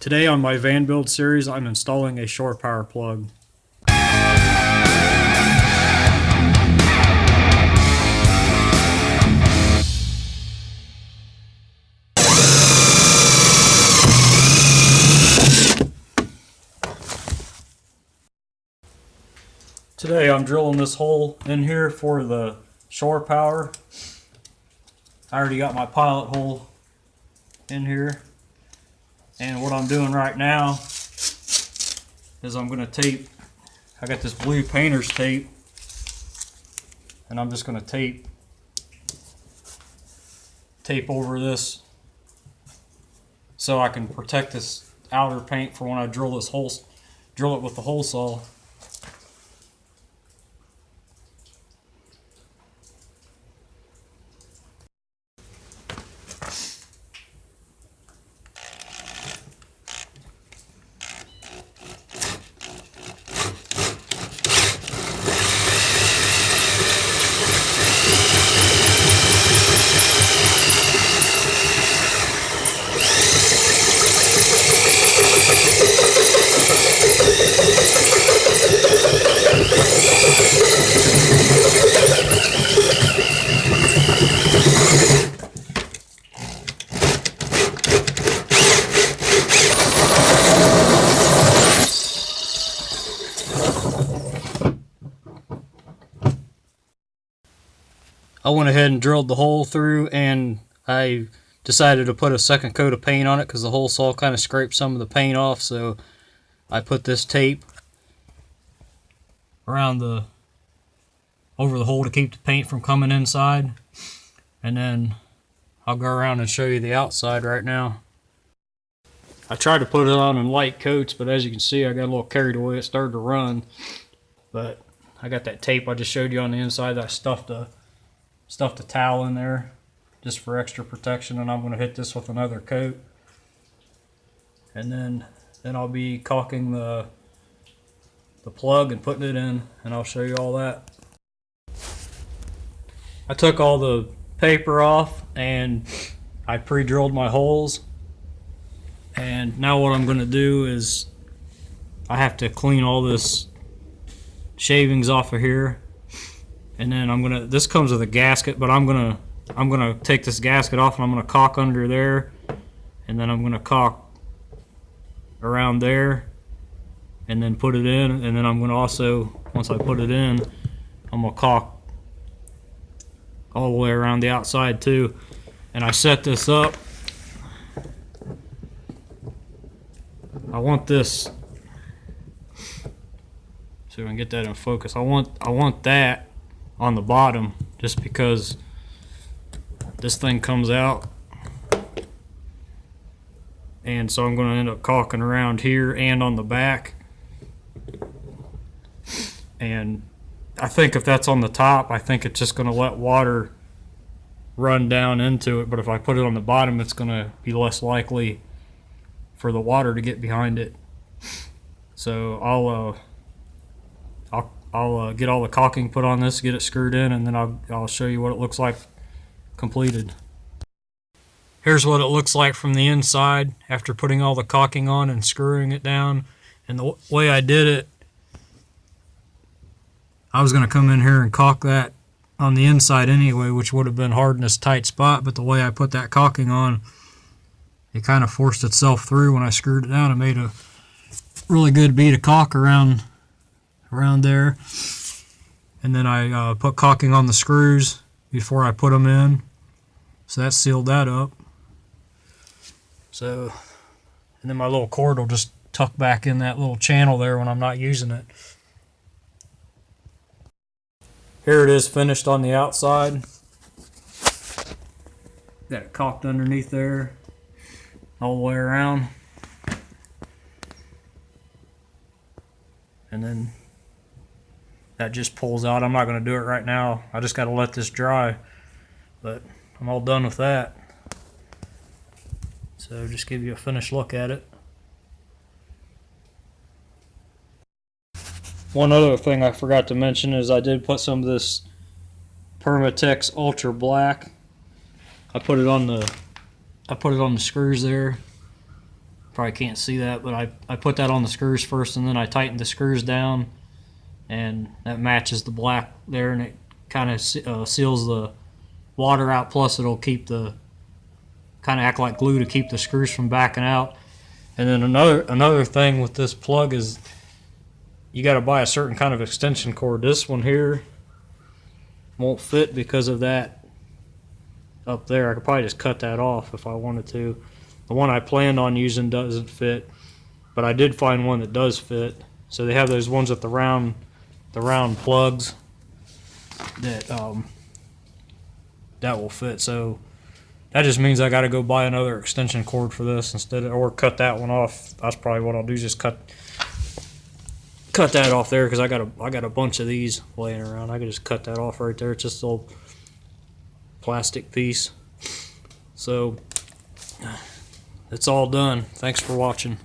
Today on my van build series, I'm installing a shore power plug. Today I'm drilling this hole in here for the shore power. I already got my pilot hole in here. And what I'm doing right now is I'm going to tape, I got this blue painter's tape, and I'm just going to tape over this so I can protect this outer paint for when I drill this hole, drill it with the hole saw. I went ahead and drilled the hole through, and I decided to put a second coat of paint on it because the hole saw kind of scraped some of the paint off. So I put this tape around over the hole to keep the paint from coming inside, and then I'll go around and show you the outside right now. I tried to put it on in light coats, but as you can see, I got a little carried away. It started to run, but I got that tape I just showed you on the inside that I stuffed a towel in there just for extra protection, and I'm going to hit this with another coat, and then I'll be caulking the plug and putting it in, and I'll show you all that. I took all the paper off and I pre-drilled my holes, and now what I'm going to do is I have to clean all this shavings off of here. And then this comes with a gasket, but I'm gonna take this gasket off, and I'm gonna caulk under there, and then I'm gonna caulk around there, and then put it in, and then I'm gonna also, once I put it in, I'm gonna caulk all the way around the outside too. And I set this up. I want this, so we can get that in focus. I want that on the bottom, just because this thing comes out, and so I'm going to end up caulking around here and on the back. And I think if that's on the top, I think it's just going to let water run down into it, but if I put it on the bottom, it's going to be less likely for the water to get behind it. So I'll get all the caulking put on this, get it screwed in, and then I'll show you what it looks like completed. Here's what it looks like from the inside after putting all the caulking on and screwing it down. And the way I did it, I was going to come in here and caulk that on the inside anyway, which would have been hard in this tight spot, but the way I put that caulking on, it kind of forced itself through when I screwed it down. It made a really good bead of caulk around there, and then I put caulking on the screws before I put them in, so that sealed that up. So, and then my little cord will just tuck back in that little channel there when I'm not using it. Here it is finished on the outside. Got it caulked underneath there all the way around, and then that just pulls out. I'm not going to do it right now. I just got to let this dry, but I'm all done with that. So just give you a finished look at it. One other thing I forgot to mention is I did put some of this Permatex Ultra Black. I put it on the screws there Probably can't see that, but I put that on the screws first, and then I tightened the screws down, and that matches the black there, and it kind of seals the water out. Plus, it'll keep the kind of act like glue to keep the screws from backing out. And then another thing with this plug is you got to buy a certain kind of extension cord. This one here won't fit because of that up there. I could probably just cut that off if I wanted to. The one I planned on using doesn't fit, but I did find one that does fit. So they have those ones with the round plugs that that will fit. So that just means I got to go buy another extension cord for this or cut that one off. That's probably what I'll do. Just cut that off there, because I got a bunch of these laying around. I could just cut that off right there. It's just a little plastic piece. So it's all done. Thanks for watching.